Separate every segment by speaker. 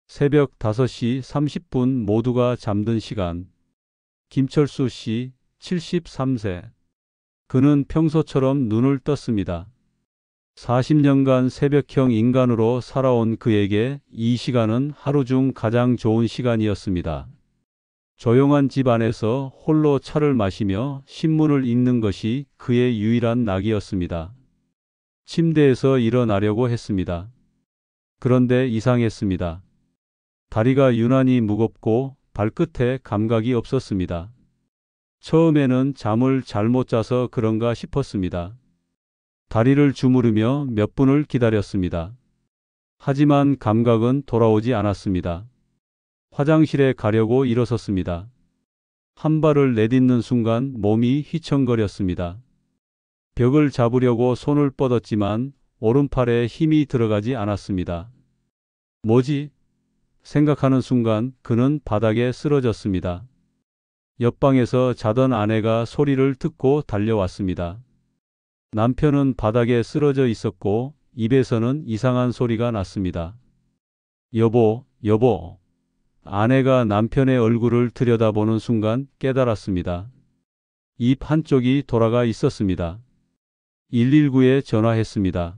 Speaker 1: 새벽 5시 30분 모두가 잠든 시간. 김철수 씨, 73세. 그는 평소처럼 눈을 떴습니다. 40년간 새벽형 인간으로 살아온 그에게 이 시간은 하루 중 가장 좋은 시간이었습니다. 조용한 집 안에서 홀로 차를 마시며 신문을 읽는 것이 그의 유일한 낙이었습니다. 침대에서 일어나려고 했습니다. 그런데 이상했습니다. 다리가 유난히 무겁고 발끝에 감각이 없었습니다. 처음에는 잠을 잘못 자서 그런가 싶었습니다. 다리를 주무르며 몇 분을 기다렸습니다. 하지만 감각은 돌아오지 않았습니다. 화장실에 가려고 일어섰습니다. 한 발을 내딛는 순간 몸이 휘청거렸습니다. 벽을 잡으려고 손을 뻗었지만 오른팔에 힘이 들어가지 않았습니다. 뭐지? 생각하는 순간 그는 바닥에 쓰러졌습니다. 옆방에서 자던 아내가 소리를 듣고 달려왔습니다. 남편은 바닥에 쓰러져 있었고 입에서는 이상한 소리가 났습니다. 여보, 여보. 아내가 남편의 얼굴을 들여다보는 순간 깨달았습니다. 입 한쪽이 돌아가 있었습니다. 119에 전화했습니다.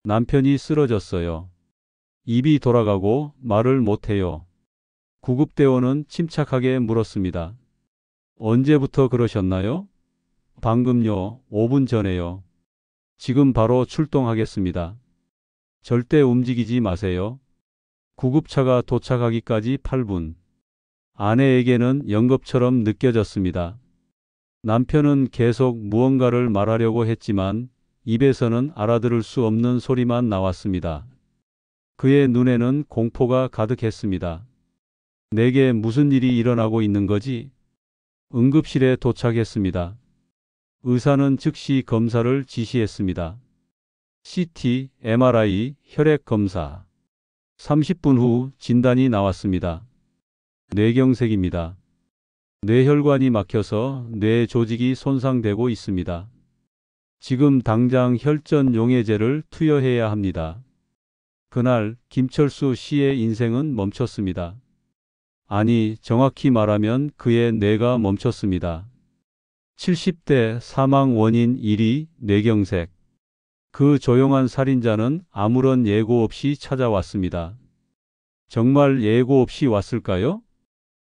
Speaker 1: 남편이 쓰러졌어요. 입이 돌아가고 말을 못해요. 구급대원은 침착하게 물었습니다. 언제부터 그러셨나요? 방금요, 5분 전에요. 지금 바로 출동하겠습니다. 절대 움직이지 마세요. 구급차가 도착하기까지 8분. 아내에게는 연겁처럼 느껴졌습니다. 남편은 계속 무언가를 말하려고 했지만 입에서는 알아들을 수 없는 소리만 나왔습니다. 그의 눈에는 공포가 가득했습니다. 내게 무슨 일이 일어나고 있는 거지? 응급실에 도착했습니다. 의사는 즉시 검사를 지시했습니다. CT, MRI, 혈액 검사. 30분 후 진단이 나왔습니다. 뇌경색입니다. 뇌혈관이 막혀서 뇌 조직이 손상되고 있습니다. 지금 당장 혈전 용해제를 투여해야 합니다. 그날 김철수 씨의 인생은 멈췄습니다. 아니, 정확히 말하면 그의 뇌가 멈췄습니다. 70대 사망 원인 1위 뇌경색. 그 조용한 살인자는 아무런 예고 없이 찾아왔습니다. 정말 예고 없이 왔을까요?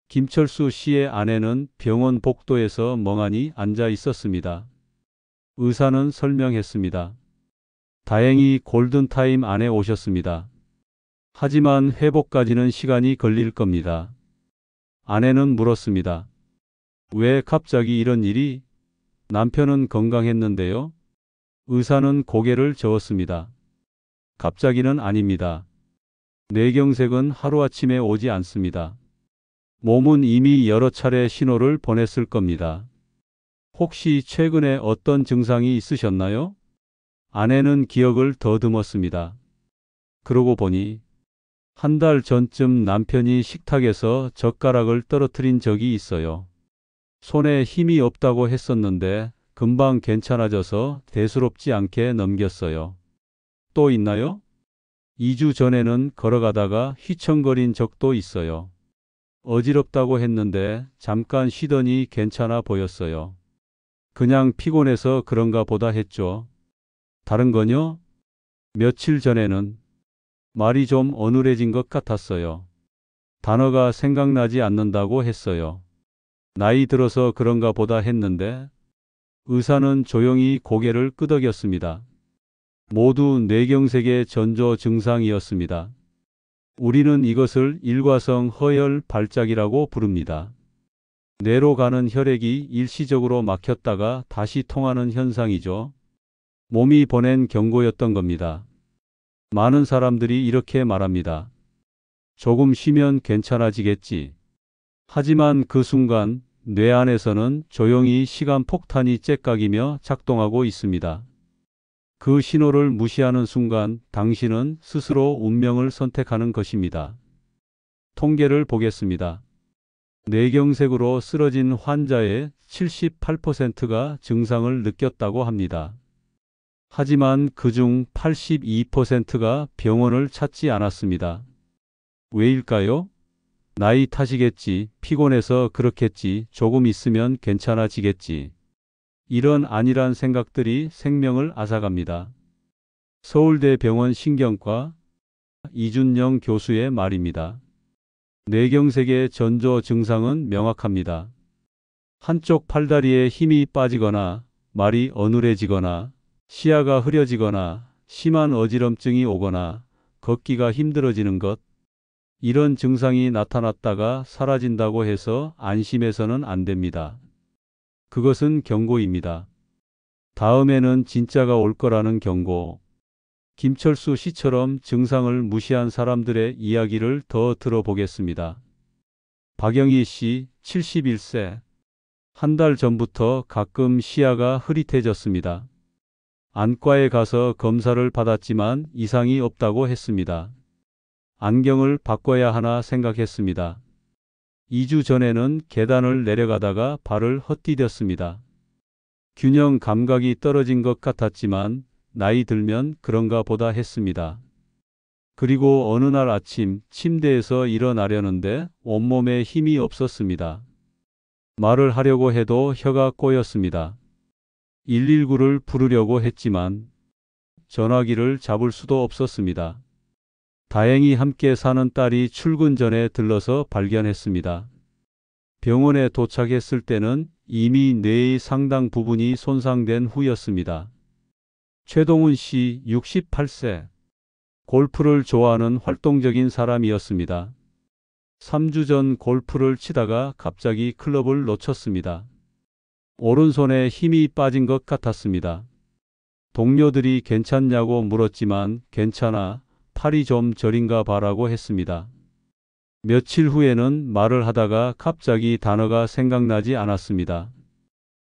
Speaker 1: 김철수 씨의 아내는 병원 복도에서 멍하니 앉아 있었습니다. 의사는 설명했습니다. 다행히 골든타임 안에 오셨습니다. 하지만 회복까지는 시간이 걸릴 겁니다. 아내는 물었습니다. 왜 갑자기 이런 일이? 남편은 건강했는데요. 의사는 고개를 저었습니다. 갑자기는 아닙니다. 뇌경색은 하루아침에 오지 않습니다. 몸은 이미 여러 차례 신호를 보냈을 겁니다. 혹시 최근에 어떤 증상이 있으셨나요? 아내는 기억을 더듬었습니다. 그러고 보니 한 달 전쯤 남편이 식탁에서 젓가락을 떨어뜨린 적이 있어요. 손에 힘이 없다고 했었는데 금방 괜찮아져서 대수롭지 않게 넘겼어요. 또 있나요? 2주 전에는 걸어가다가 휘청거린 적도 있어요. 어지럽다고 했는데 잠깐 쉬더니 괜찮아 보였어요. 그냥 피곤해서 그런가 보다 했죠. 다른 건요? 며칠 전에는 말이 좀 어눌해진 것 같았어요. 단어가 생각나지 않는다고 했어요. 나이 들어서 그런가 보다 했는데 의사는 조용히 고개를 끄덕였습니다. 모두 뇌경색의 전조 증상이었습니다. 우리는 이것을 일과성 허혈 발작이라고 부릅니다. 뇌로 가는 혈액이 일시적으로 막혔다가 다시 통하는 현상이죠. 몸이 보낸 경고였던 겁니다. 많은 사람들이 이렇게 말합니다. 조금 쉬면 괜찮아지겠지. 하지만 그 순간 뇌 안에서는 조용히 시간 폭탄이 째깍이며 작동하고 있습니다. 그 신호를 무시하는 순간 당신은 스스로 운명을 선택하는 것입니다. 통계를 보겠습니다. 뇌경색으로 쓰러진 환자의 78%가 증상을 느꼈다고 합니다. 하지만 그중 82%가 병원을 찾지 않았습니다. 왜일까요? 나이 탓이겠지, 피곤해서 그렇겠지, 조금 있으면 괜찮아지겠지. 이런 안일한 생각들이 생명을 앗아갑니다. 서울대 병원 신경과 이준영 교수의 말입니다. 뇌경색의 전조 증상은 명확합니다. 한쪽 팔다리에 힘이 빠지거나 말이 어눌해지거나 시야가 흐려지거나 심한 어지럼증이 오거나 걷기가 힘들어지는 것. 이런 증상이 나타났다가 사라진다고 해서 안심해서는 안 됩니다. 그것은 경고입니다. 다음에는 진짜가 올 거라는 경고. 김철수 씨처럼 증상을 무시한 사람들의 이야기를 더 들어보겠습니다. 박영희 씨, 71세. 한 달 전부터 가끔 시야가 흐릿해졌습니다. 안과에 가서 검사를 받았지만 이상이 없다고 했습니다. 안경을 바꿔야 하나 생각했습니다. 2주 전에는 계단을 내려가다가 발을 헛디뎠습니다. 균형 감각이 떨어진 것 같았지만 나이 들면 그런가 보다 했습니다. 그리고 어느 날 아침 침대에서 일어나려는데 온몸에 힘이 없었습니다. 말을 하려고 해도 혀가 꼬였습니다. 119를 부르려고 했지만 전화기를 잡을 수도 없었습니다. 다행히 함께 사는 딸이 출근 전에 들러서 발견했습니다. 병원에 도착했을 때는 이미 뇌의 상당 부분이 손상된 후였습니다. 최동훈 씨, 68세. 골프를 좋아하는 활동적인 사람이었습니다. 3주 전 골프를 치다가 갑자기 클럽을 놓쳤습니다. 오른손에 힘이 빠진 것 같았습니다. 동료들이 괜찮냐고 물었지만 괜찮아, 팔이 좀 저린가 봐라고 했습니다. 며칠 후에는 말을 하다가 갑자기 단어가 생각나지 않았습니다.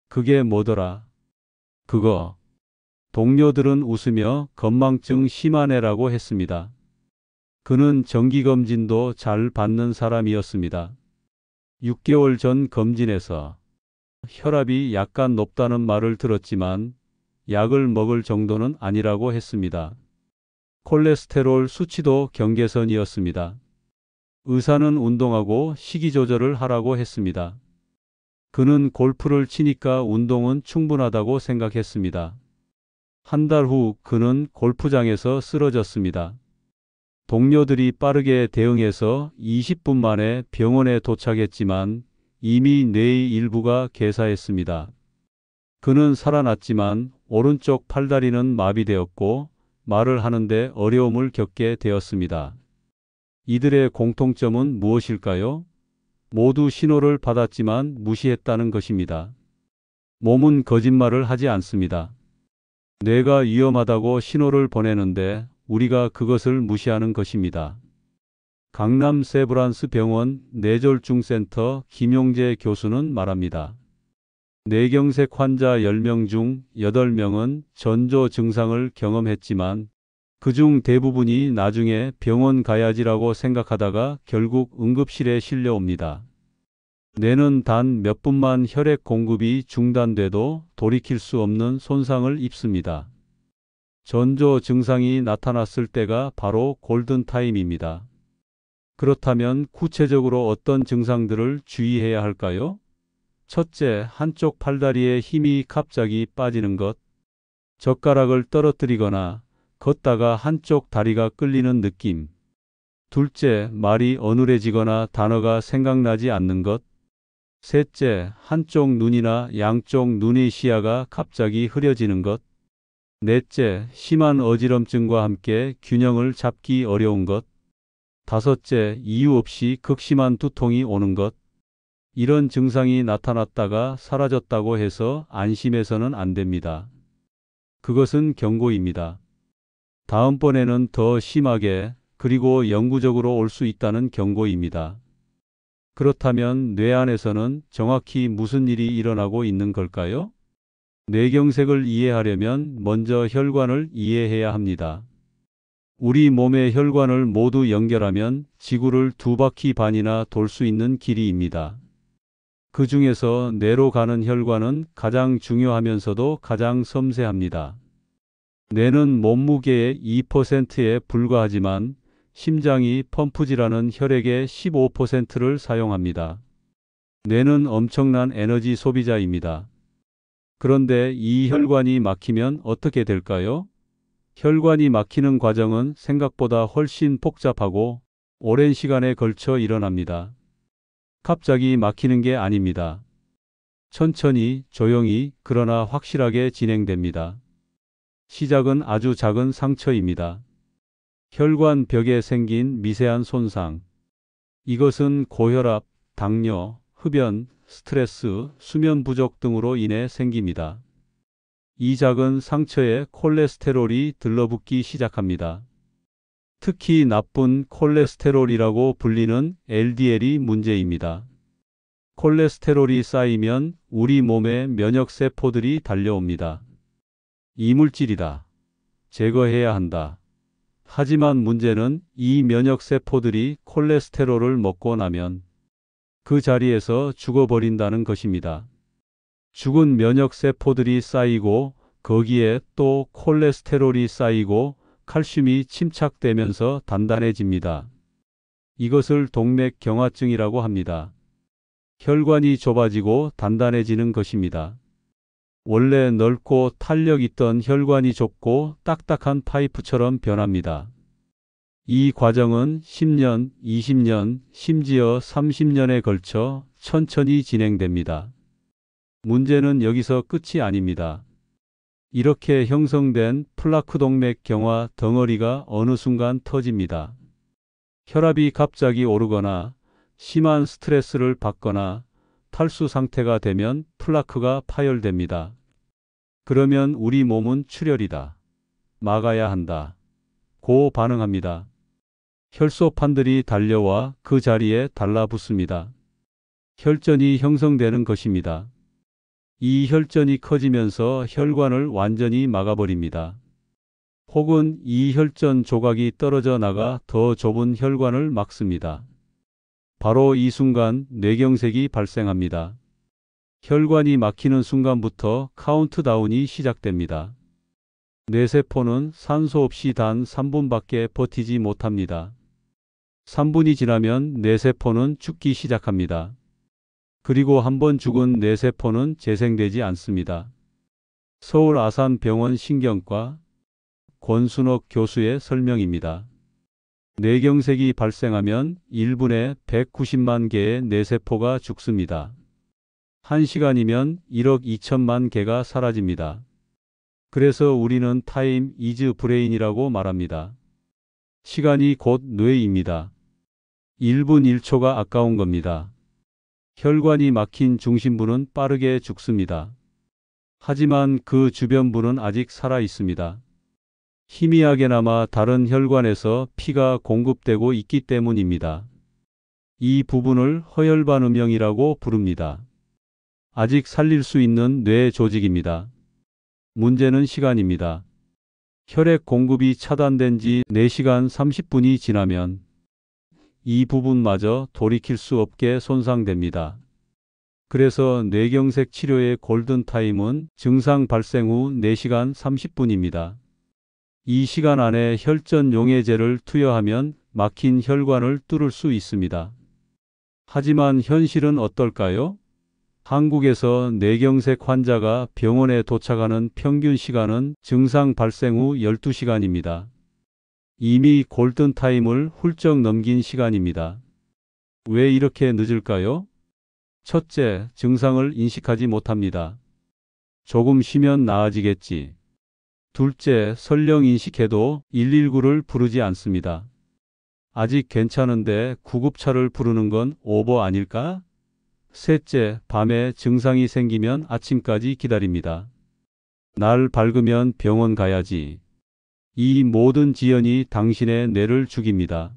Speaker 1: 그게 뭐더라? 그거. 동료들은 웃으며 건망증 심하네라고 했습니다. 그는 정기검진도 잘 받는 사람이었습니다. 6개월 전 검진에서 혈압이 약간 높다는 말을 들었지만 약을 먹을 정도는 아니라고 했습니다. 콜레스테롤 수치도 경계선이었습니다. 의사는 운동하고 식이 조절을 하라고 했습니다. 그는 골프를 치니까 운동은 충분하다고 생각했습니다. 한 달 후 그는 골프장에서 쓰러졌습니다. 동료들이 빠르게 대응해서 20분 만에 병원에 도착했지만 이미 뇌의 일부가 괴사했습니다. 그는 살아났지만 오른쪽 팔다리는 마비되었고 말을 하는데 어려움을 겪게 되었습니다. 이들의 공통점은 무엇일까요? 모두 신호를 받았지만 무시했다는 것입니다. 몸은 거짓말을 하지 않습니다. 뇌가 위험하다고 신호를 보내는데 우리가 그것을 무시하는 것입니다. 강남 세브란스 병원 뇌졸중센터 김용재 교수는 말합니다. 뇌경색 환자 10명 중 8명은 전조 증상을 경험했지만 그중 대부분이 나중에 병원 가야지라고 생각하다가 결국 응급실에 실려옵니다. 뇌는 단 몇 분만 혈액 공급이 중단돼도 돌이킬 수 없는 손상을 입습니다. 전조 증상이 나타났을 때가 바로 골든타임입니다. 그렇다면 구체적으로 어떤 증상들을 주의해야 할까요? 첫째, 한쪽 팔다리에 힘이 갑자기 빠지는 것. 젓가락을 떨어뜨리거나 걷다가 한쪽 다리가 끌리는 느낌. 둘째, 말이 어눌해지거나 단어가 생각나지 않는 것. 셋째, 한쪽 눈이나 양쪽 눈의 시야가 갑자기 흐려지는 것. 넷째, 심한 어지럼증과 함께 균형을 잡기 어려운 것. 다섯째, 이유 없이 극심한 두통이 오는 것. 이런 증상이 나타났다가 사라졌다고 해서 안심해서는 안 됩니다. 그것은 경고입니다. 다음번에는 더 심하게 그리고 영구적으로 올 수 있다는 경고입니다. 그렇다면 뇌 안에서는 정확히 무슨 일이 일어나고 있는 걸까요? 뇌경색을 이해하려면 먼저 혈관을 이해해야 합니다. 우리 몸의 혈관을 모두 연결하면 지구를 2바퀴 반이나 돌 수 있는 길이입니다. 그 중에서 뇌로 가는 혈관은 가장 중요하면서도 가장 섬세합니다. 뇌는 몸무게의 2%에 불과하지만 심장이 펌프질하는 혈액의 15%를 사용합니다. 뇌는 엄청난 에너지 소비자입니다. 그런데 이 혈관이 막히면 어떻게 될까요? 혈관이 막히는 과정은 생각보다 훨씬 복잡하고 오랜 시간에 걸쳐 일어납니다. 갑자기 막히는 게 아닙니다. 천천히, 조용히, 그러나 확실하게 진행됩니다. 시작은 아주 작은 상처입니다. 혈관 벽에 생긴 미세한 손상. 이것은 고혈압, 당뇨, 흡연, 스트레스, 수면 부족 등으로 인해 생깁니다. 이 작은 상처에 콜레스테롤이 들러붙기 시작합니다. 특히 나쁜 콜레스테롤이라고 불리는 LDL이 문제입니다. 콜레스테롤이 쌓이면 우리 몸에 면역세포들이 달려옵니다. 이물질이다. 제거해야 한다. 하지만 문제는 이 면역세포들이 콜레스테롤을 먹고 나면 그 자리에서 죽어버린다는 것입니다. 죽은 면역세포들이 쌓이고 거기에 또 콜레스테롤이 쌓이고 칼슘이 침착되면서 단단해집니다. 이것을 동맥경화증이라고 합니다. 혈관이 좁아지고 단단해지는 것입니다. 원래 넓고 탄력 있던 혈관이 좁고 딱딱한 파이프처럼 변합니다. 이 과정은 10년, 20년, 심지어 30년에 걸쳐 천천히 진행됩니다. 문제는 여기서 끝이 아닙니다. 이렇게 형성된 플라크 동맥경화 덩어리가 어느 순간 터집니다. 혈압이 갑자기 오르거나 심한 스트레스를 받거나 탈수 상태가 되면 플라크가 파열됩니다. 그러면 우리 몸은 출혈이다. 막아야 한다. 고 반응합니다. 혈소판들이 달려와 그 자리에 달라붙습니다. 혈전이 형성되는 것입니다. 이 혈전이 커지면서 혈관을 완전히 막아버립니다. 혹은 이 혈전 조각이 떨어져 나가 더 좁은 혈관을 막습니다. 바로 이 순간 뇌경색이 발생합니다. 혈관이 막히는 순간부터 카운트다운이 시작됩니다. 뇌세포는 산소 없이 단 3분밖에 버티지 못합니다. 3분이 지나면 뇌세포는 죽기 시작합니다. 그리고 한번 죽은 뇌세포는 재생되지 않습니다. 서울 아산병원 신경과 권순옥 교수의 설명입니다. 뇌경색이 발생하면 1분에 190만 개의 뇌세포가 죽습니다. 1시간이면 1억 2천만 개가 사라집니다. 그래서 우리는 타임 이즈 브레인이라고 말합니다. 시간이 곧 뇌입니다. 1분 1초가 아까운 겁니다. 혈관이 막힌 중심부는 빠르게 죽습니다. 하지만 그 주변부는 아직 살아 있습니다. 희미하게나마 다른 혈관에서 피가 공급되고 있기 때문입니다. 이 부분을 허혈반음형이라고 부릅니다. 아직 살릴 수 있는 뇌 조직입니다. 문제는 시간입니다. 혈액 공급이 차단된 지 4시간 30분이 지나면 이 부분마저 돌이킬 수 없게 손상됩니다. 그래서 뇌경색 치료의 골든타임은 증상 발생 후 4시간 30분입니다. 이 시간 안에 혈전 용해제를 투여하면 막힌 혈관을 뚫을 수 있습니다. 하지만 현실은 어떨까요? 한국에서 뇌경색 환자가 병원에 도착하는 평균 시간은 증상 발생 후 12시간입니다. 이미 골든타임을 훌쩍 넘긴 시간입니다. 왜 이렇게 늦을까요? 첫째, 증상을 인식하지 못합니다. 조금 쉬면 나아지겠지. 둘째, 설령 인식해도 119를 부르지 않습니다. 아직 괜찮은데 구급차를 부르는 건 오버 아닐까? 셋째, 밤에 증상이 생기면 아침까지 기다립니다. 날 밝으면 병원 가야지. 이 모든 지연이 당신의 뇌를 죽입니다.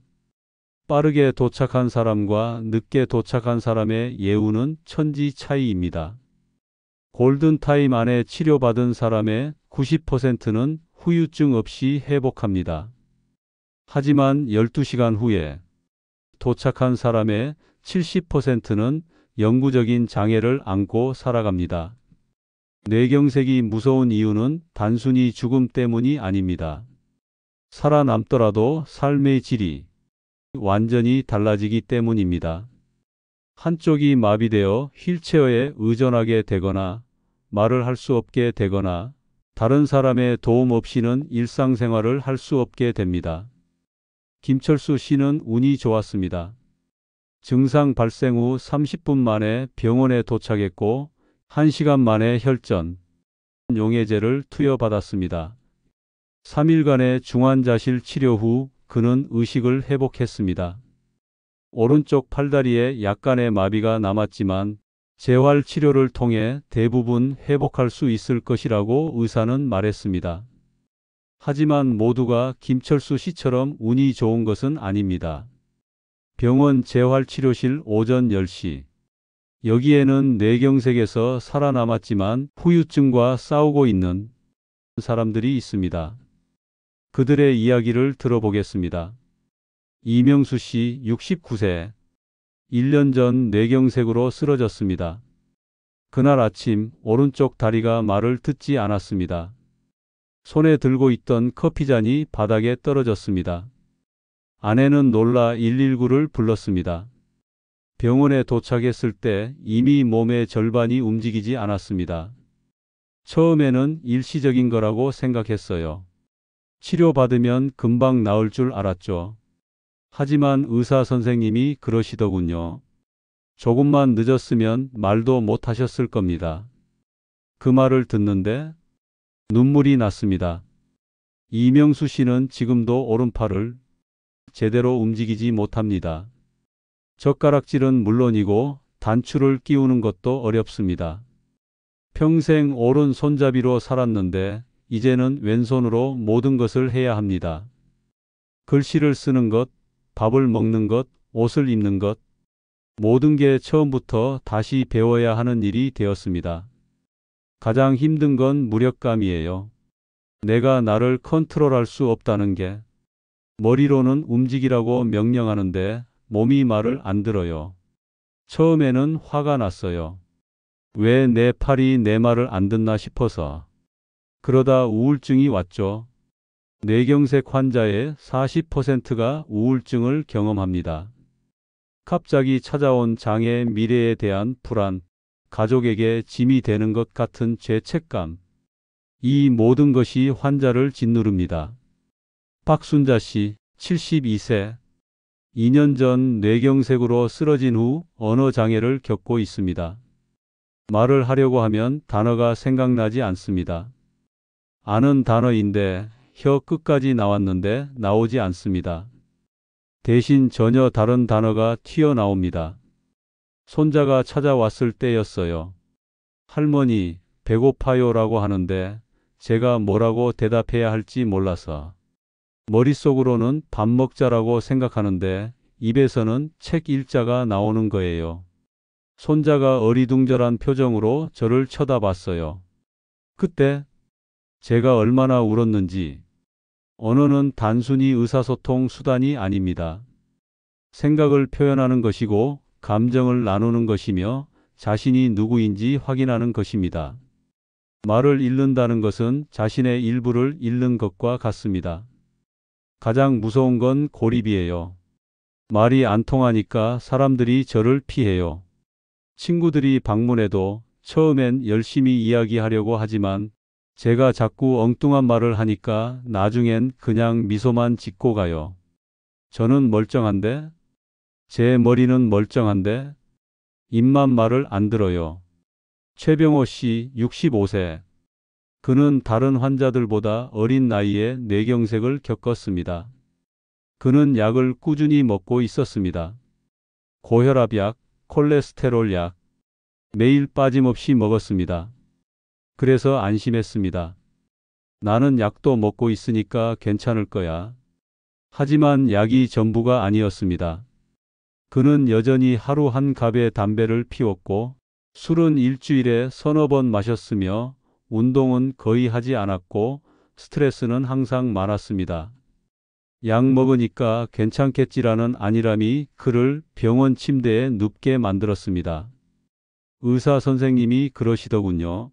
Speaker 1: 빠르게 도착한 사람과 늦게 도착한 사람의 예후는 천지 차이입니다. 골든타임 안에 치료받은 사람의 90%는 후유증 없이 회복합니다. 하지만 12시간 후에 도착한 사람의 70%는 영구적인 장애를 안고 살아갑니다. 뇌경색이 무서운 이유는 단순히 죽음 때문이 아닙니다. 살아남더라도 삶의 질이 완전히 달라지기 때문입니다. 한쪽이 마비되어 휠체어에 의존하게 되거나 말을 할 수 없게 되거나 다른 사람의 도움 없이는 일상생활을 할 수 없게 됩니다. 김철수 씨는 운이 좋았습니다. 증상 발생 후 30분 만에 병원에 도착했고 1시간 만에 혈전, 용해제를 투여받았습니다. 3일간의 중환자실 치료 후 그는 의식을 회복했습니다. 오른쪽 팔다리에 약간의 마비가 남았지만 재활 치료를 통해 대부분 회복할 수 있을 것이라고 의사는 말했습니다. 하지만 모두가 김철수 씨처럼 운이 좋은 것은 아닙니다. 병원 재활치료실 오전 10시. 여기에는 뇌경색에서 살아남았지만 후유증과 싸우고 있는 사람들이 있습니다. 그들의 이야기를 들어보겠습니다. 이명수 씨 69세. 1년 전 뇌경색으로 쓰러졌습니다. 그날 아침 오른쪽 다리가 말을 듣지 않았습니다. 손에 들고 있던 커피잔이 바닥에 떨어졌습니다. 아내는 놀라 119를 불렀습니다. 병원에 도착했을 때 이미 몸의 절반이 움직이지 않았습니다. 처음에는 일시적인 거라고 생각했어요. 치료받으면 금방 나을 줄 알았죠. 하지만 의사 선생님이 그러시더군요. 조금만 늦었으면 말도 못 하셨을 겁니다. 그 말을 듣는데 눈물이 났습니다. 이명수 씨는 지금도 오른팔을 제대로 움직이지 못합니다. 젓가락질은 물론이고 단추를 끼우는 것도 어렵습니다. 평생 오른 손잡이로 살았는데 이제는 왼손으로 모든 것을 해야 합니다. 글씨를 쓰는 것, 밥을 먹는 것, 옷을 입는 것, 모든 게 처음부터 다시 배워야 하는 일이 되었습니다. 가장 힘든 건 무력감이에요. 내가 나를 컨트롤할 수 없다는 게. 머리로는 움직이라고 명령하는데 몸이 말을 안 들어요. 처음에는 화가 났어요. 왜 내 팔이 내 말을 안 듣나 싶어서. 그러다 우울증이 왔죠. 뇌경색 환자의 40%가 우울증을 경험합니다. 갑자기 찾아온 장애 미래에 대한 불안, 가족에게 짐이 되는 것 같은 죄책감. 이 모든 것이 환자를 짓누릅니다. 박순자 씨, 72세. 2년 전 뇌경색으로 쓰러진 후 언어 장애를 겪고 있습니다. 말을 하려고 하면 단어가 생각나지 않습니다. 아는 단어인데 혀 끝까지 나왔는데 나오지 않습니다. 대신 전혀 다른 단어가 튀어나옵니다. 손자가 찾아왔을 때였어요. 할머니, 배고파요라고 하는데 제가 뭐라고 대답해야 할지 몰라서. 머릿속으로는 밥 먹자라고 생각하는데 입에서는 책 읽자가 나오는 거예요. 손자가 어리둥절한 표정으로 저를 쳐다봤어요. 그때 제가 얼마나 울었는지. 언어는 단순히 의사소통 수단이 아닙니다. 생각을 표현하는 것이고 감정을 나누는 것이며 자신이 누구인지 확인하는 것입니다. 말을 잃는다는 것은 자신의 일부를 잃는 것과 같습니다. 가장 무서운 건 고립이에요. 말이 안 통하니까 사람들이 저를 피해요. 친구들이 방문해도 처음엔 열심히 이야기하려고 하지만 제가 자꾸 엉뚱한 말을 하니까 나중엔 그냥 미소만 짓고 가요. 저는 멀쩡한데? 제 머리는 멀쩡한데? 입만 말을 안 들어요. 최병호 씨 65세. 그는 다른 환자들보다 어린 나이에 뇌경색을 겪었습니다. 그는 약을 꾸준히 먹고 있었습니다. 고혈압약, 콜레스테롤 약, 매일 빠짐없이 먹었습니다. 그래서 안심했습니다. 나는 약도 먹고 있으니까 괜찮을 거야. 하지만 약이 전부가 아니었습니다. 그는 여전히 하루 한 갑의 담배를 피웠고 술은 일주일에 서너 번 마셨으며 운동은 거의 하지 않았고 스트레스는 항상 많았습니다. 약 먹으니까 괜찮겠지라는 안일함이 그를 병원 침대에 눕게 만들었습니다. 의사 선생님이 그러시더군요.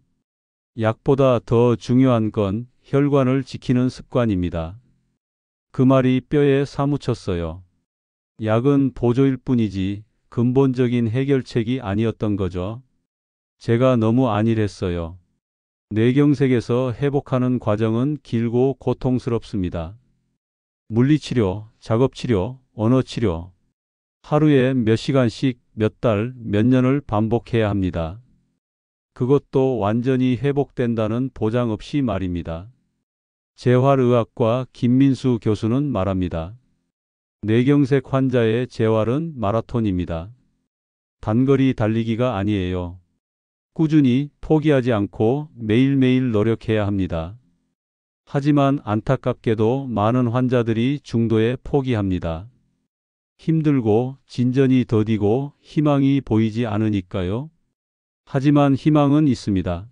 Speaker 1: 약보다 더 중요한 건 혈관을 지키는 습관입니다. 그 말이 뼈에 사무쳤어요. 약은 보조일 뿐이지 근본적인 해결책이 아니었던 거죠. 제가 너무 안일했어요. 뇌경색에서 회복하는 과정은 길고 고통스럽습니다. 물리치료, 작업치료, 언어치료. 하루에 몇 시간씩 몇 달, 몇 년을 반복해야 합니다. 그것도 완전히 회복된다는 보장 없이 말입니다. 재활의학과 김민수 교수는 말합니다. 뇌경색 환자의 재활은 마라톤입니다. 단거리 달리기가 아니에요. 꾸준히 포기하지 않고 매일매일 노력해야 합니다. 하지만 안타깝게도 많은 환자들이 중도에 포기합니다. 힘들고 진전이 더디고 희망이 보이지 않으니까요. 하지만 희망은 있습니다.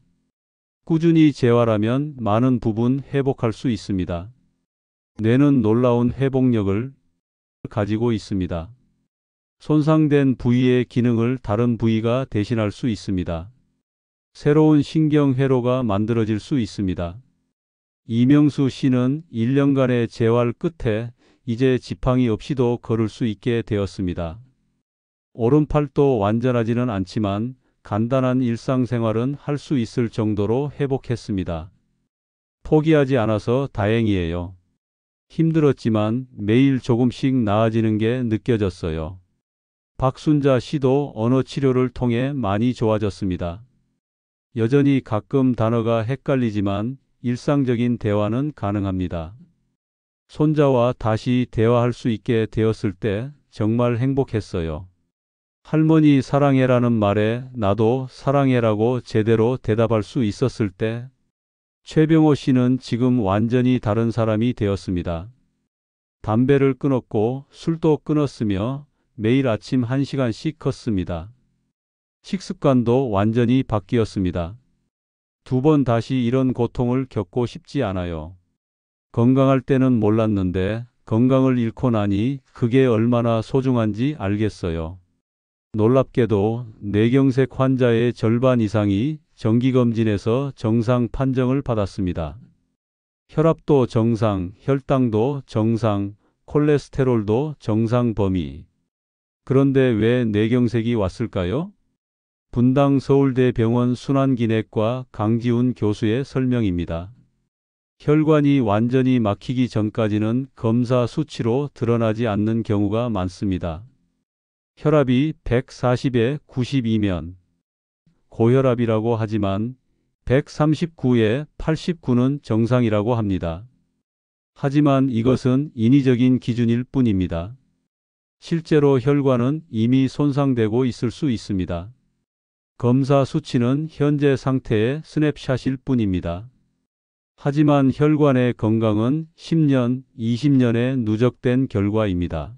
Speaker 1: 꾸준히 재활하면 많은 부분 회복할 수 있습니다. 뇌는 놀라운 회복력을 가지고 있습니다. 손상된 부위의 기능을 다른 부위가 대신할 수 있습니다. 새로운 신경회로가 만들어질 수 있습니다. 이명수 씨는 1년간의 재활 끝에 이제 지팡이 없이도 걸을 수 있게 되었습니다. 오른팔도 완전하지는 않지만 간단한 일상생활은 할 수 있을 정도로 회복했습니다. 포기하지 않아서 다행이에요. 힘들었지만 매일 조금씩 나아지는 게 느껴졌어요. 박순자 씨도 언어 치료를 통해 많이 좋아졌습니다. 여전히 가끔 단어가 헷갈리지만 일상적인 대화는 가능합니다. 손자와 다시 대화할 수 있게 되었을 때 정말 행복했어요. 할머니 사랑해라는 말에 나도 사랑해라고 제대로 대답할 수 있었을 때 최병호 씨는 지금 완전히 다른 사람이 되었습니다. 담배를 끊었고 술도 끊었으며 매일 아침 1시간씩 걷습니다. 식습관도 완전히 바뀌었습니다. 2번 다시 이런 고통을 겪고 싶지 않아요. 건강할 때는 몰랐는데 건강을 잃고 나니 그게 얼마나 소중한지 알겠어요. 놀랍게도 뇌경색 환자의 절반 이상이 정기검진에서 정상 판정을 받았습니다. 혈압도 정상, 혈당도 정상, 콜레스테롤도 정상 범위. 그런데 왜 뇌경색이 왔을까요? 분당 서울대병원 순환기내과 강지훈 교수의 설명입니다. 혈관이 완전히 막히기 전까지는 검사 수치로 드러나지 않는 경우가 많습니다. 혈압이 140에 92면 고혈압이라고 하지만 139에 89는 정상이라고 합니다. 하지만 이것은 인위적인 기준일 뿐입니다. 실제로 혈관은 이미 손상되고 있을 수 있습니다. 검사 수치는 현재 상태의 스냅샷일 뿐입니다. 하지만 혈관의 건강은 10년, 20년의 누적된 결과입니다.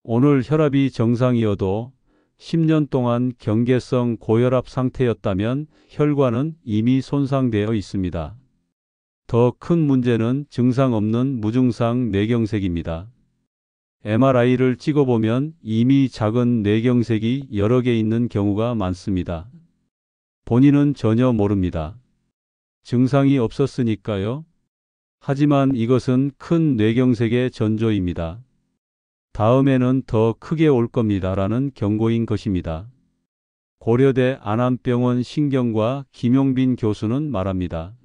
Speaker 1: 오늘 혈압이 정상이어도 10년 동안 경계성 고혈압 상태였다면 혈관은 이미 손상되어 있습니다. 더 큰 문제는 증상 없는 무증상 뇌경색입니다. MRI를 찍어보면 이미 작은 뇌경색이 여러 개 있는 경우가 많습니다. 본인은 전혀 모릅니다. 증상이 없었으니까요. 하지만 이것은 큰 뇌경색의 전조입니다. 다음에는 더 크게 올 겁니다라는 경고인 것입니다. 고려대 안암병원 신경과 김용빈 교수는 말합니다.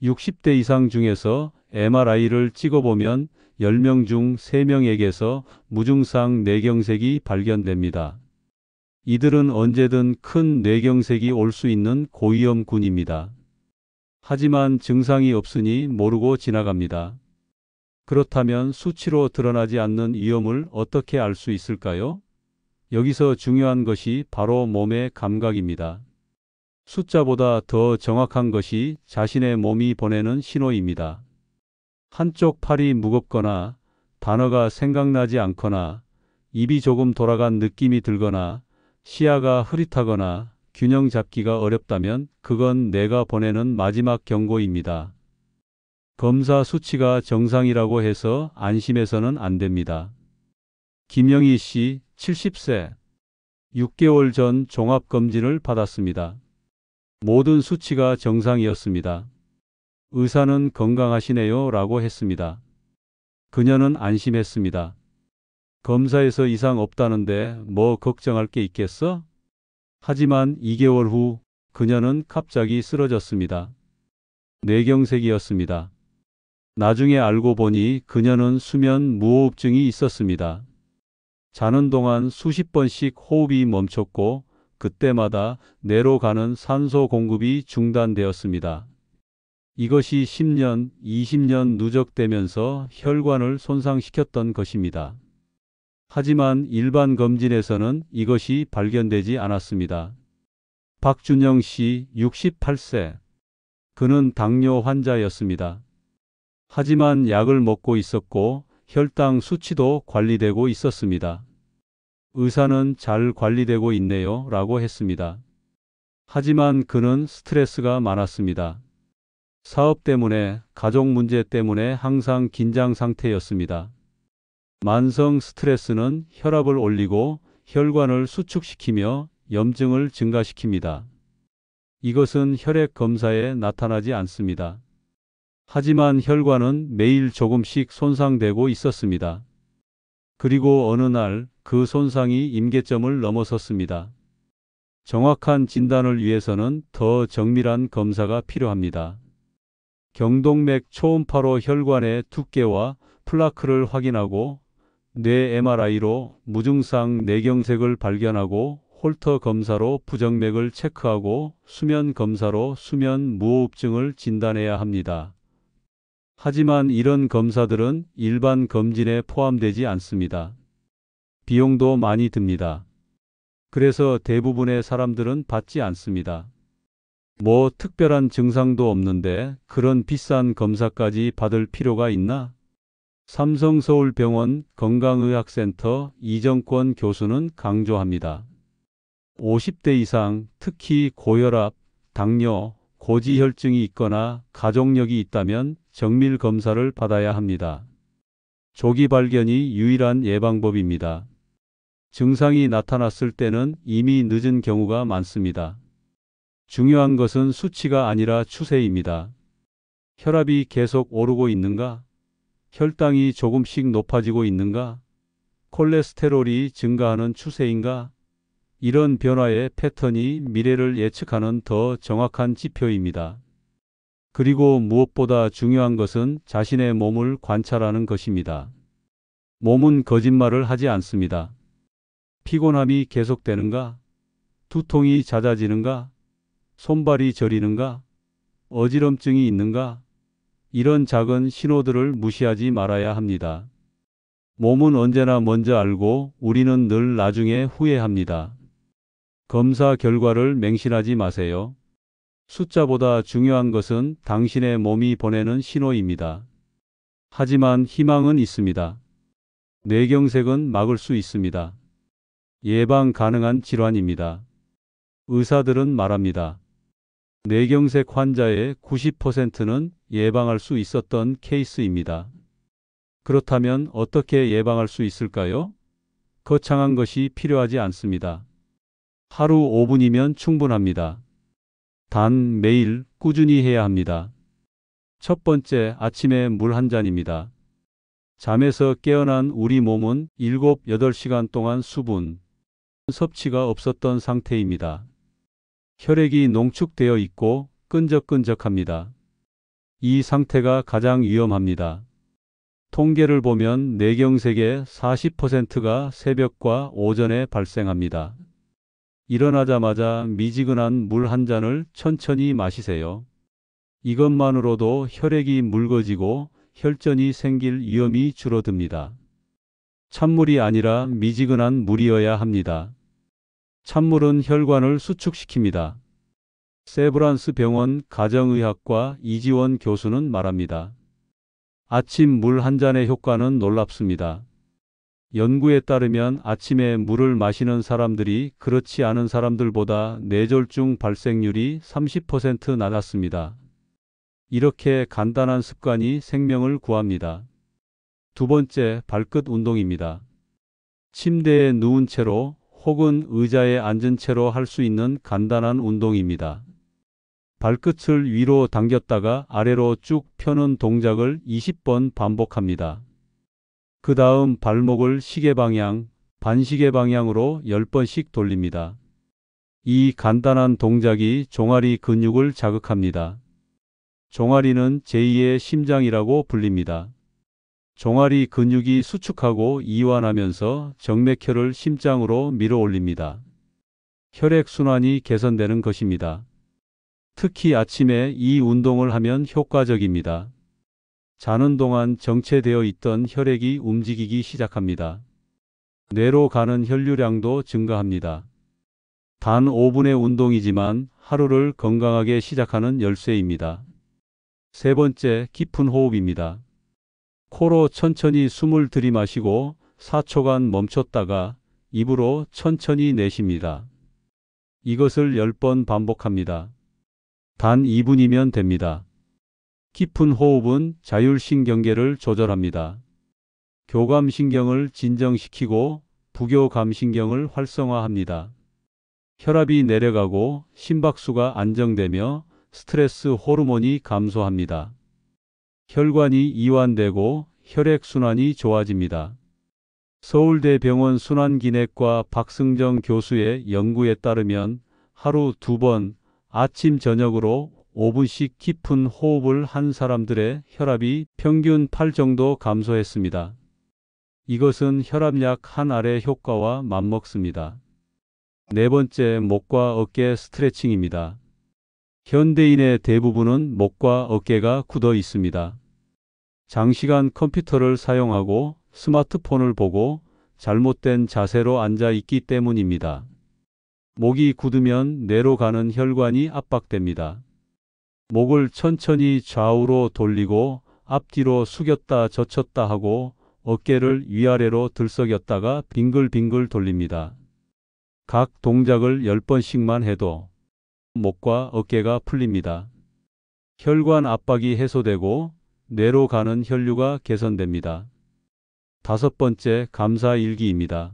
Speaker 1: 60대 이상 중에서 MRI를 찍어보면 10명 중 3명에게서 무증상 뇌경색이 발견됩니다. 이들은 언제든 큰 뇌경색이 올 수 있는 고위험군입니다. 하지만 증상이 없으니 모르고 지나갑니다. 그렇다면 수치로 드러나지 않는 위험을 어떻게 알 수 있을까요? 여기서 중요한 것이 바로 몸의 감각입니다. 숫자보다 더 정확한 것이 자신의 몸이 보내는 신호입니다. 한쪽 팔이 무겁거나 단어가 생각나지 않거나 입이 조금 돌아간 느낌이 들거나 시야가 흐릿하거나 균형 잡기가 어렵다면 그건 뇌가 보내는 마지막 경고입니다. 검사 수치가 정상이라고 해서 안심해서는 안 됩니다. 김영희 씨, 70세. 6개월 전 종합검진을 받았습니다. 모든 수치가 정상이었습니다. 의사는 건강하시네요 라고 했습니다. 그녀는 안심했습니다. 검사에서 이상 없다는데 뭐 걱정할 게 있겠어? 하지만 2개월 후 그녀는 갑자기 쓰러졌습니다. 뇌경색이었습니다. 나중에 알고 보니 그녀는 수면 무호흡증이 있었습니다. 자는 동안 수십 번씩 호흡이 멈췄고 그때마다 뇌로 가는 산소 공급이 중단되었습니다. 이것이 10년, 20년 누적되면서 혈관을 손상시켰던 것입니다. 하지만 일반 검진에서는 이것이 발견되지 않았습니다. 박준영 씨 68세. 그는 당뇨 환자였습니다. 하지만 약을 먹고 있었고 혈당 수치도 관리되고 있었습니다. 의사는 잘 관리되고 있네요 라고 했습니다. 하지만 그는 스트레스가 많았습니다. 사업 때문에, 가족 문제 때문에 항상 긴장 상태였습니다. 만성 스트레스는 혈압을 올리고 혈관을 수축시키며 염증을 증가시킵니다. 이것은 혈액 검사에 나타나지 않습니다. 하지만 혈관은 매일 조금씩 손상되고 있었습니다. 그리고 어느 날 그 손상이 임계점을 넘어섰습니다. 정확한 진단을 위해서는 더 정밀한 검사가 필요합니다. 경동맥 초음파로 혈관의 두께와 플라크를 확인하고 뇌 MRI로 무증상 뇌경색을 발견하고 홀터 검사로 부정맥을 체크하고 수면 검사로 수면 무호흡증을 진단해야 합니다. 하지만 이런 검사들은 일반 검진에 포함되지 않습니다. 비용도 많이 듭니다. 그래서 대부분의 사람들은 받지 않습니다. 뭐 특별한 증상도 없는데 그런 비싼 검사까지 받을 필요가 있나? 삼성서울병원 건강의학센터 이정권 교수는 강조합니다. 50대 이상, 특히 고혈압, 당뇨, 고지혈증이 있거나 가족력이 있다면 정밀 검사를 받아야 합니다. 조기 발견이 유일한 예방법입니다. 증상이 나타났을 때는 이미 늦은 경우가 많습니다. 중요한 것은 수치가 아니라 추세입니다. 혈압이 계속 오르고 있는가? 혈당이 조금씩 높아지고 있는가? 콜레스테롤이 증가하는 추세인가? 이런 변화의 패턴이 미래를 예측하는 더 정확한 지표입니다. 그리고 무엇보다 중요한 것은 자신의 몸을 관찰하는 것입니다. 몸은 거짓말을 하지 않습니다. 피곤함이 계속되는가? 두통이 잦아지는가? 손발이 저리는가? 어지럼증이 있는가? 이런 작은 신호들을 무시하지 말아야 합니다. 몸은 언제나 먼저 알고 우리는 늘 나중에 후회합니다. 검사 결과를 맹신하지 마세요. 숫자보다 중요한 것은 당신의 몸이 보내는 신호입니다. 하지만 희망은 있습니다. 뇌경색은 막을 수 있습니다. 예방 가능한 질환입니다. 의사들은 말합니다. 뇌경색 환자의 90%는 예방할 수 있었던 케이스입니다. 그렇다면 어떻게 예방할 수 있을까요? 거창한 것이 필요하지 않습니다. 하루 5분이면 충분합니다. 단 매일 꾸준히 해야 합니다. 첫 번째, 아침에 물 한 잔입니다. 잠에서 깨어난 우리 몸은 7, 8시간 동안 수분 섭취가 없었던 상태입니다. 혈액이 농축되어 있고 끈적끈적합니다. 이 상태가 가장 위험합니다. 통계를 보면 뇌경색의 40%가 새벽과 오전에 발생합니다. 일어나자마자 미지근한 물 한 잔을 천천히 마시세요. 이것만으로도 혈액이 묽어지고 혈전이 생길 위험이 줄어듭니다. 찬물이 아니라 미지근한 물이어야 합니다. 찬물은 혈관을 수축시킵니다. 세브란스 병원 가정의학과 이지원 교수는 말합니다. 아침 물 한 잔의 효과는 놀랍습니다. 연구에 따르면 아침에 물을 마시는 사람들이 그렇지 않은 사람들보다 뇌졸중 발생률이 30% 낮았습니다. 이렇게 간단한 습관이 생명을 구합니다. 두 번째, 발끝 운동입니다. 침대에 누운 채로 혹은 의자에 앉은 채로 할 수 있는 간단한 운동입니다. 발끝을 위로 당겼다가 아래로 쭉 펴는 동작을 20번 반복합니다. 그 다음 발목을 시계 방향, 반시계 방향으로 10번씩 돌립니다. 이 간단한 동작이 종아리 근육을 자극합니다. 종아리는 제2의 심장이라고 불립니다. 종아리 근육이 수축하고 이완하면서 정맥혈을 심장으로 밀어 올립니다. 혈액순환이 개선되는 것입니다. 특히 아침에 이 운동을 하면 효과적입니다. 자는 동안 정체되어 있던 혈액이 움직이기 시작합니다. 뇌로 가는 혈류량도 증가합니다. 단 5분의 운동이지만 하루를 건강하게 시작하는 열쇠입니다. 세 번째, 깊은 호흡입니다. 코로 천천히 숨을 들이마시고 4초간 멈췄다가 입으로 천천히 내쉽니다. 이것을 10번 반복합니다. 단 2분이면 됩니다. 깊은 호흡은 자율신경계를 조절합니다. 교감신경을 진정시키고 부교감신경을 활성화합니다. 혈압이 내려가고 심박수가 안정되며 스트레스 호르몬이 감소합니다. 혈관이 이완되고 혈액순환이 좋아집니다. 서울대병원 순환기내과 박승정 교수의 연구에 따르면 하루 2번 아침 저녁으로 5분씩 깊은 호흡을 한 사람들의 혈압이 평균 8 정도 감소했습니다. 이것은 혈압약 한 알의 효과와 맞먹습니다. 네 번째, 목과 어깨 스트레칭입니다. 현대인의 대부분은 목과 어깨가 굳어 있습니다. 장시간 컴퓨터를 사용하고 스마트폰을 보고 잘못된 자세로 앉아 있기 때문입니다. 목이 굳으면 뇌로 가는 혈관이 압박됩니다. 목을 천천히 좌우로 돌리고 앞뒤로 숙였다 젖혔다 하고 어깨를 위아래로 들썩였다가 빙글빙글 돌립니다. 각 동작을 10번씩만 해도 목과 어깨가 풀립니다. 혈관 압박이 해소되고 뇌로 가는 혈류가 개선됩니다. 다섯 번째, 감사일기입니다.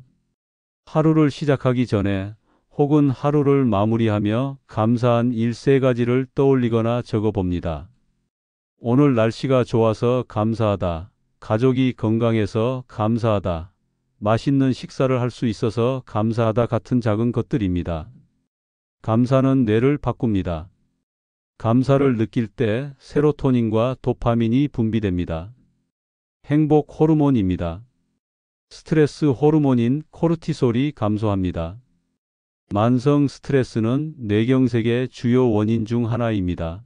Speaker 1: 하루를 시작하기 전에 혹은 하루를 마무리하며 감사한 일 3가지를 떠올리거나 적어봅니다. 오늘 날씨가 좋아서 감사하다. 가족이 건강해서 감사하다. 맛있는 식사를 할 수 있어서 감사하다 같은 작은 것들입니다. 감사는 뇌를 바꿉니다. 감사를 느낄 때 세로토닌과 도파민이 분비됩니다. 행복 호르몬입니다. 스트레스 호르몬인 코르티솔이 감소합니다. 만성 스트레스는 뇌경색의 주요 원인 중 하나입니다.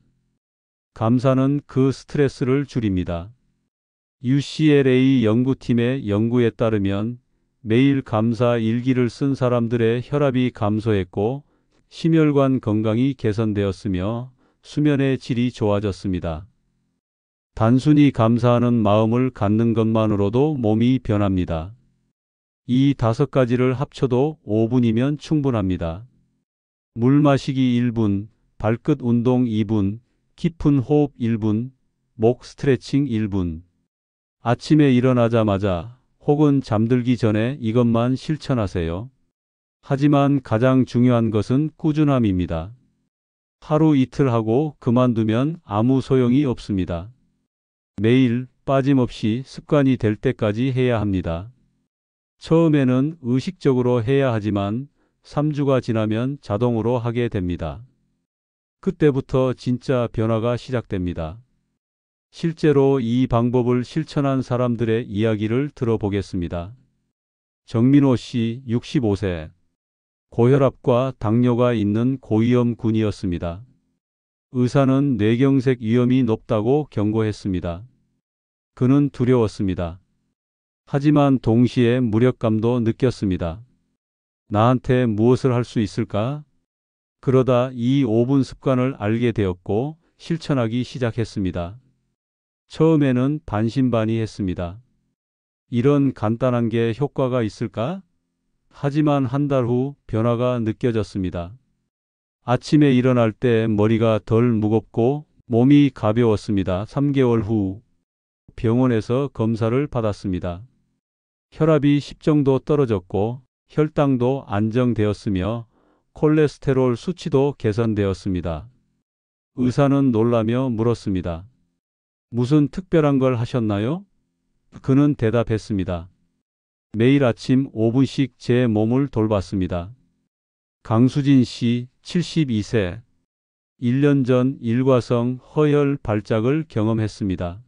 Speaker 1: 감사는 그 스트레스를 줄입니다. UCLA 연구팀의 연구에 따르면 매일 감사 일기를 쓴 사람들의 혈압이 감소했고 심혈관 건강이 개선되었으며 수면의 질이 좋아졌습니다. 단순히 감사하는 마음을 갖는 것만으로도 몸이 변합니다. 이 5가지를 합쳐도 5분이면 충분합니다. 물 마시기 1분, 발끝 운동 2분, 깊은 호흡 1분, 목 스트레칭 1분. 아침에 일어나자마자 혹은 잠들기 전에 이것만 실천하세요. 하지만 가장 중요한 것은 꾸준함입니다. 하루 이틀 하고 그만두면 아무 소용이 없습니다. 매일 빠짐없이 습관이 될 때까지 해야 합니다. 처음에는 의식적으로 해야 하지만 3주가 지나면 자동으로 하게 됩니다. 그때부터 진짜 변화가 시작됩니다. 실제로 이 방법을 실천한 사람들의 이야기를 들어보겠습니다. 정민호 씨, 65세. 고혈압과 당뇨가 있는 고위험 군이었습니다. 의사는 뇌경색 위험이 높다고 경고했습니다. 그는 두려웠습니다. 하지만 동시에 무력감도 느꼈습니다. 나한테 무엇을 할 수 있을까? 그러다 이 5분 습관을 알게 되었고 실천하기 시작했습니다. 처음에는 반신반의했습니다. 이런 간단한 게 효과가 있을까? 하지만 한 달 후 변화가 느껴졌습니다. 아침에 일어날 때 머리가 덜 무겁고 몸이 가벼웠습니다. 3개월 후 병원에서 검사를 받았습니다. 혈압이 10 정도 떨어졌고 혈당도 안정되었으며 콜레스테롤 수치도 개선되었습니다. 의사는 놀라며 물었습니다. 무슨 특별한 걸 하셨나요? 그는 대답했습니다. 매일 아침 5분씩 제 몸을 돌봤습니다. 강수진 씨, 72세. 1년 전 일과성 허혈 발작을 경험했습니다.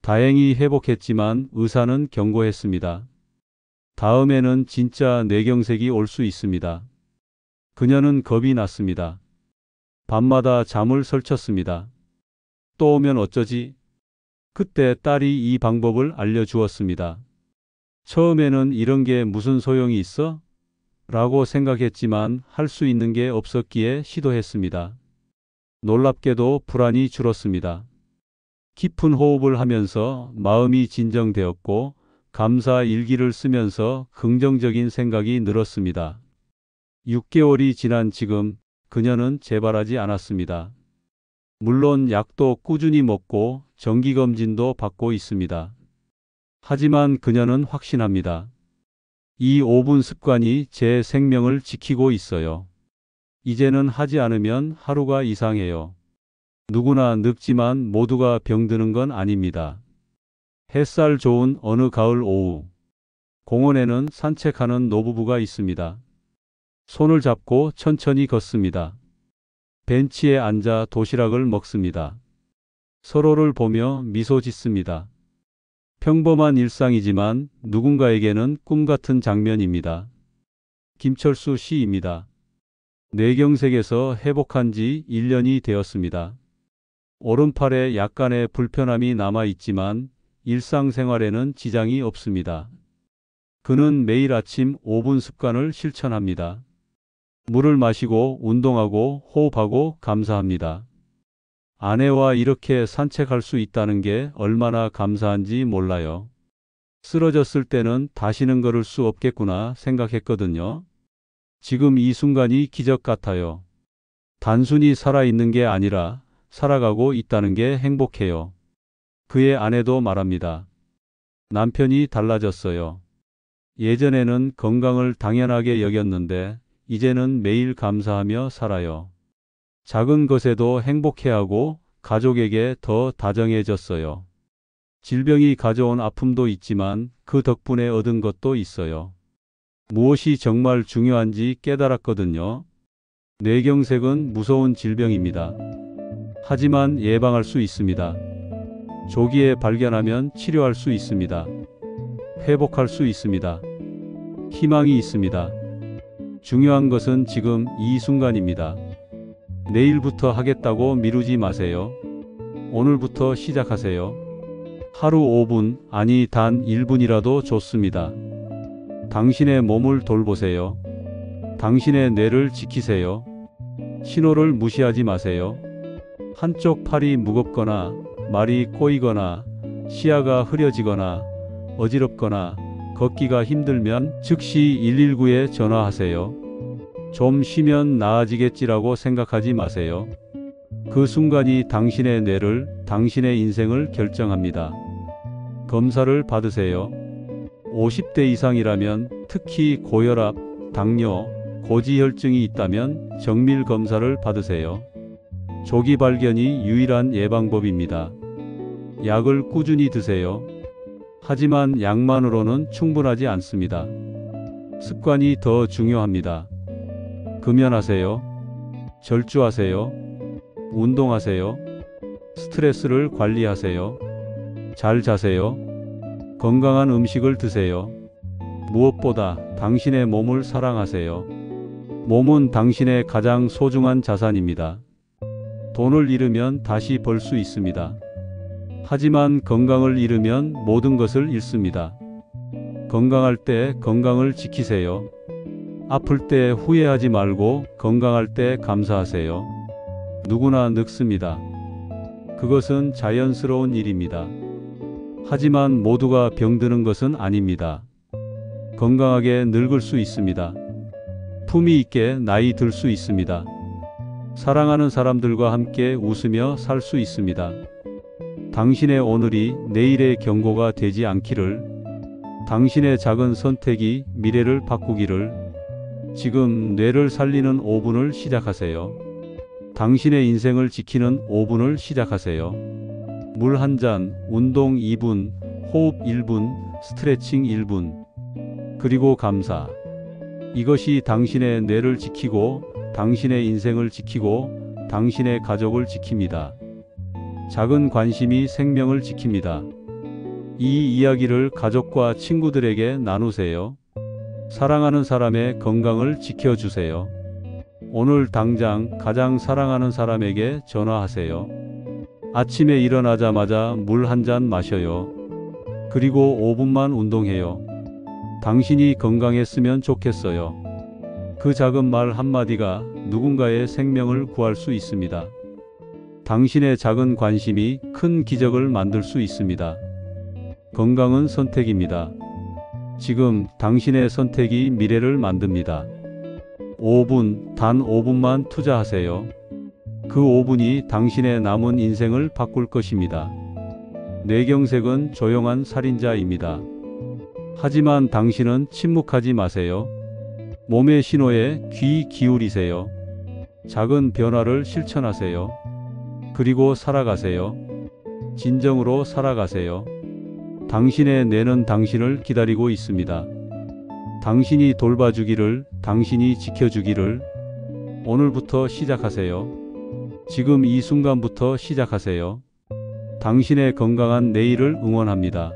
Speaker 1: 다행히 회복했지만 의사는 경고했습니다. 다음에는 진짜 뇌경색이 올 수 있습니다. 그녀는 겁이 났습니다. 밤마다 잠을 설쳤습니다. 또 오면 어쩌지? 그때 딸이 이 방법을 알려주었습니다. 처음에는 이런 게 무슨 소용이 있어? 라고 생각했지만 할 수 있는 게 없었기에 시도했습니다. 놀랍게도 불안이 줄었습니다. 깊은 호흡을 하면서 마음이 진정되었고 감사 일기를 쓰면서 긍정적인 생각이 늘었습니다. 6개월이 지난 지금 그녀는 재발하지 않았습니다. 물론 약도 꾸준히 먹고 정기검진도 받고 있습니다. 하지만 그녀는 확신합니다. 이 5분 습관이 제 생명을 지키고 있어요. 이제는 하지 않으면 하루가 이상해요. 누구나 늙지만 모두가 병드는 건 아닙니다. 햇살 좋은 어느 가을 오후, 공원에는 산책하는 노부부가 있습니다. 손을 잡고 천천히 걷습니다. 벤치에 앉아 도시락을 먹습니다. 서로를 보며 미소 짓습니다. 평범한 일상이지만 누군가에게는 꿈 같은 장면입니다. 김철수 씨입니다. 뇌경색에서 회복한 지 1년이 되었습니다. 오른팔에 약간의 불편함이 남아 있지만 일상생활에는 지장이 없습니다. 그는 매일 아침 5분 습관을 실천합니다. 물을 마시고 운동하고 호흡하고 감사합니다. 아내와 이렇게 산책할 수 있다는 게 얼마나 감사한지 몰라요. 쓰러졌을 때는 다시는 걸을 수 없겠구나 생각했거든요. 지금 이 순간이 기적 같아요. 단순히 살아있는 게 아니라 살아가고 있다는 게 행복해요. 그의 아내도 말합니다. 남편이 달라졌어요. 예전에는 건강을 당연하게 여겼는데 이제는 매일 감사하며 살아요. 작은 것에도 행복해하고 가족에게 더 다정해졌어요. 질병이 가져온 아픔도 있지만 그 덕분에 얻은 것도 있어요. 무엇이 정말 중요한지 깨달았거든요. 뇌경색은 무서운 질병입니다. 하지만 예방할 수 있습니다. 조기에 발견하면 치료할 수 있습니다. 회복할 수 있습니다. 희망이 있습니다. 중요한 것은 지금 이 순간입니다. 내일부터 하겠다고 미루지 마세요. 오늘부터 시작하세요. 하루 5분, 아니 단 1분이라도 좋습니다. 당신의 몸을 돌보세요. 당신의 뇌를 지키세요. 신호를 무시하지 마세요. 한쪽 팔이 무겁거나 말이 꼬이거나 시야가 흐려지거나 어지럽거나 걷기가 힘들면 즉시 119에 전화하세요. 좀 쉬면 나아지겠지라고 생각하지 마세요. 그 순간이 당신의 뇌를, 당신의 인생을 결정합니다. 검사를 받으세요. 50대 이상이라면 특히 고혈압, 당뇨, 고지혈증이 있다면 정밀 검사를 받으세요. 조기 발견이 유일한 예방법입니다. 약을 꾸준히 드세요. 하지만 약만으로는 충분하지 않습니다. 습관이 더 중요합니다. 금연하세요. 절주하세요. 운동하세요. 스트레스를 관리하세요. 잘 자세요. 건강한 음식을 드세요. 무엇보다 당신의 몸을 사랑하세요. 몸은 당신의 가장 소중한 자산입니다. 돈을 잃으면 다시 벌 수 있습니다. 하지만 건강을 잃으면 모든 것을 잃습니다. 건강할 때 건강을 지키세요. 아플 때 후회하지 말고 건강할 때 감사하세요. 누구나 늙습니다. 그것은 자연스러운 일입니다. 하지만 모두가 병드는 것은 아닙니다. 건강하게 늙을 수 있습니다. 품위 있게 나이 들 수 있습니다. 사랑하는 사람들과 함께 웃으며 살 수 있습니다. 당신의 오늘이 내일의 경고가 되지 않기를, 당신의 작은 선택이 미래를 바꾸기를. 지금 뇌를 살리는 5분을 시작하세요. 당신의 인생을 지키는 5분을 시작하세요. 물 한 잔, 운동 2분, 호흡 1분, 스트레칭 1분. 그리고 감사. 이것이 당신의 뇌를 지키고 당신의 인생을 지키고 당신의 가족을 지킵니다. 작은 관심이 생명을 지킵니다. 이 이야기를 가족과 친구들에게 나누세요. 사랑하는 사람의 건강을 지켜주세요. 오늘 당장 가장 사랑하는 사람에게 전화하세요. 아침에 일어나자마자 물 한 잔 마셔요. 그리고 5분만 운동해요. 당신이 건강했으면 좋겠어요. 그 작은 말 한마디가 누군가의 생명을 구할 수 있습니다. 당신의 작은 관심이 큰 기적을 만들 수 있습니다. 건강은 선택입니다. 지금 당신의 선택이 미래를 만듭니다. 5분, 단 5분만 투자하세요. 그 5분이 당신의 남은 인생을 바꿀 것입니다. 뇌경색은 조용한 살인자입니다. 하지만 당신은 침묵하지 마세요. 몸의 신호에 귀 기울이세요. 작은 변화를 실천하세요. 그리고 살아가세요. 진정으로 살아가세요. 당신의 뇌는 당신을 기다리고 있습니다. 당신이 돌봐주기를, 당신이 지켜주기를. 오늘부터 시작하세요. 지금 이 순간부터 시작하세요. 당신의 건강한 내일을 응원합니다.